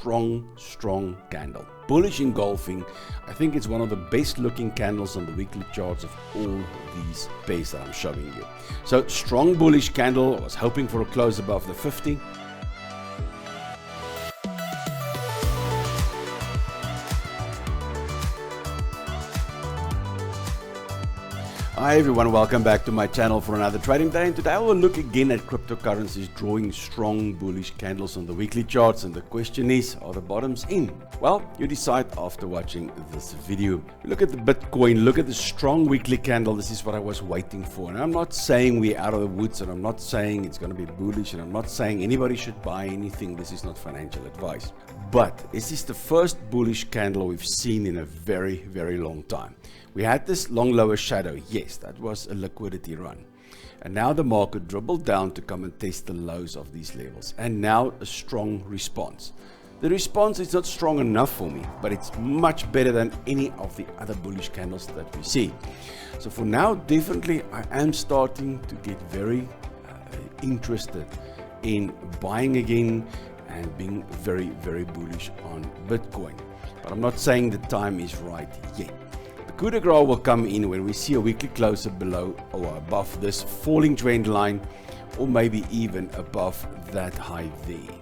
strong candle. Bullish engulfing. I think it's one of the best looking candles on the weekly charts of all these pairs that I'm showing you. So strong bullish candle. I was hoping for a close above the 50. Hi everyone, welcome back to my channel for another trading day, and today I will look again at cryptocurrencies drawing strong bullish candles on the weekly charts, and the question is, are the bottoms in? Well, you decide after watching this video. Look at the Bitcoin, look at the strong weekly candle. This is what I was waiting for, and I'm not saying we're out of the woods, and I'm not saying it's going to be bullish, and I'm not saying anybody should buy anything. This is not financial advice, but this is the first bullish candle we've seen in a very long time. We had this long lower shadow. Yes, that was a liquidity run. And now the market dribbled down to come and test the lows of these levels. And now a strong response. The response is not strong enough for me, but it's much better than any of the other bullish candles that we see. So for now, definitely I am starting to get very interested in buying again and being very bullish on Bitcoin. But I'm not saying the time is right yet. Coup de grace will come in when we see a weekly closer below or above this falling trend line, or maybe even above that high there.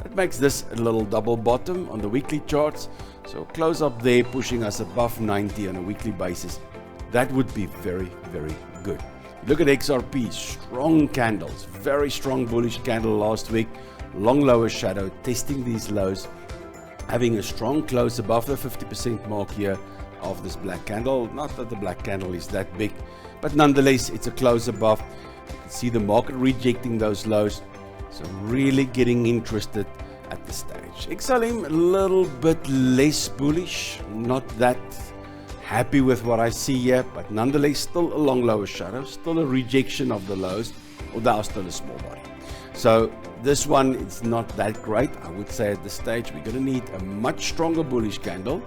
That makes this a little double bottom on the weekly charts, so close up there pushing us above 90 on a weekly basis. That would be very good. Look at XRP, strong candles, very strong bullish candle last week, long lower shadow, testing these lows, having a strong close above the 50% mark here of this black candle. Not that the black candle is that big, but nonetheless it's a close above. You can see the market rejecting those lows, so really getting interested at this stage. XLM a little bit less bullish, not that happy with what I see here, but nonetheless still a long lower shadow, still a rejection of the lows, although still a small body. So this one is not that great. I would say at this stage we're going to need a much stronger bullish candle,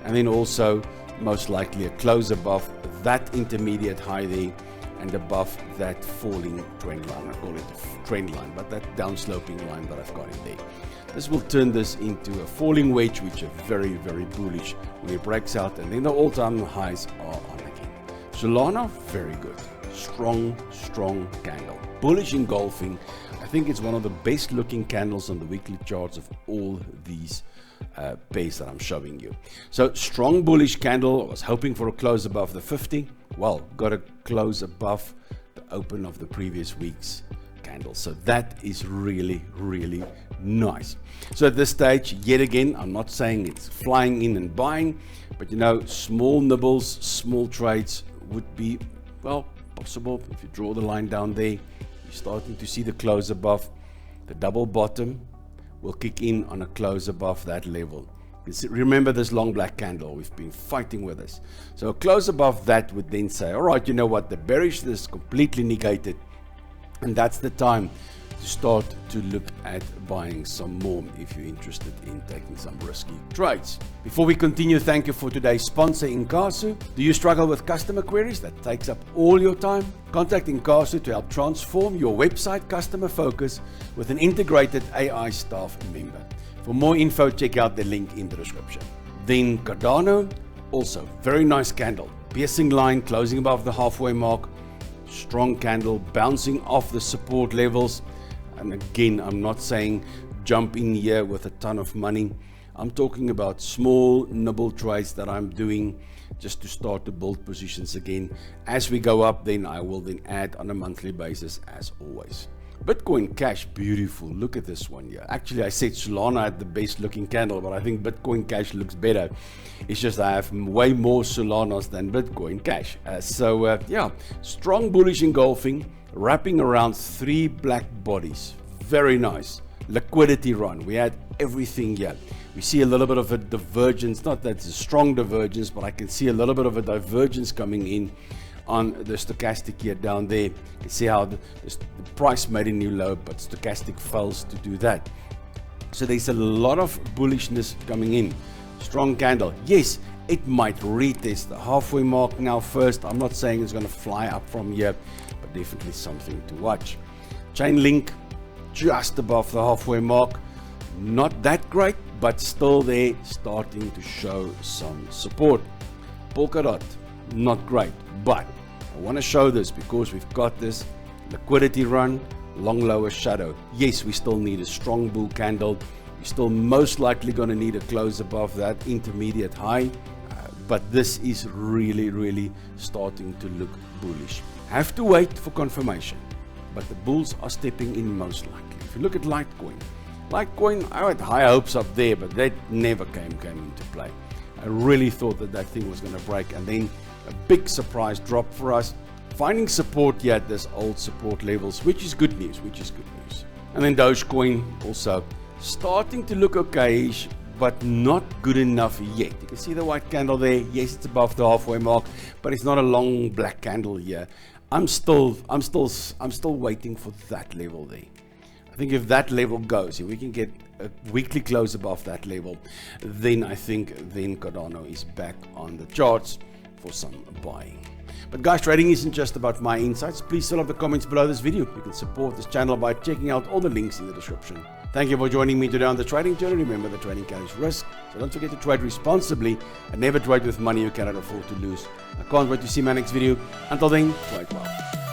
and then also most likely a close above that intermediate high there and above that falling trend line. I call it a trend line, but that downsloping line that I've got in there. This will turn this into a falling wedge, which is very bullish when it breaks out, and then the all-time highs are on again. Solana, very good. Strong candle. Bullish engulfing. I think it's one of the best looking candles on the weekly charts of all these pairs that I'm showing you. So strong bullish candle. I was hoping for a close above the 50. Well, got a close above the open of the previous week's candle. So that is really nice. So at this stage, yet again, I'm not saying it's flying in and buying, but you know, small nibbles, small trades would be, well, possible. If you draw the line down there, you're starting to see the close above the double bottom will kick in on a close above that level. Remember this long black candle, we've been fighting with this. So a close above that would then say, all right, you know what, the bearishness is completely negated, and that's the time to start to look at buying some more if you're interested in taking some risky trades. Before we continue, thank you for today's sponsor, Inkasu. Do you struggle with customer queries that takes up all your time? Contact Inkasu to help transform your website customer focus with an integrated AI staff member. For more info, check out the link in the description. Then Cardano, also very nice candle, piercing line closing above the halfway mark, strong candle bouncing off the support levels. And again, I'm not saying jump in here with a ton of money. I'm talking about small nibble trades that I'm doing just to start to build positions again. As we go up, then I will then add on a monthly basis as always. Bitcoin Cash, beautiful. Look at this one here. Actually, I said Solana had the best looking candle, but I think Bitcoin Cash looks better. It's just I have way more Solanas than Bitcoin Cash. Yeah, strong bullish engulfing, wrapping around three black bodies. Very nice. Liquidity run. We had everything here. We see a little bit of a divergence. Not that it's a strong divergence, but I can see a little bit of a divergence coming in on the stochastic here down there. You see how the price made a new low, but stochastic fails to do that. So there's a lot of bullishness coming in. Strong candle. Yes, it might retest the halfway mark now first. I'm not saying it's going to fly up from here, but definitely something to watch. Chain link just above the halfway mark. not that great, but still there, starting to show some support. Polka dot, not great, but I want to show this because we've got this liquidity run, long lower shadow. Yes, we still need a strong bull candle. We're still most likely going to need a close above that intermediate high, but this is really starting to look bullish. Have to wait for confirmation, but the bulls are stepping in most likely. If you look at Litecoin, I had high hopes up there, but that never came into play. I really thought that thing was going to break, and then a big surprise drop for us, finding support here at this old support levels, which is good news. And then Dogecoin also starting to look okay-ish, but not good enough yet. You can see the white candle there. Yes, it's above the halfway mark, but it's not a long black candle here. I'm still waiting for that level there. I think if that level goes, if we can get a weekly close above that level, then I think Cardano is back on the charts for some buying. But guys, trading isn't just about my insights. Please fill up the comments below this video. You can support this channel by checking out all the links in the description. Thank you for joining me today on the trading journey. Remember, the trading carries risk, so don't forget to trade responsibly and never trade with money you cannot afford to lose. I can't wait to see my next video. Until then, trade well.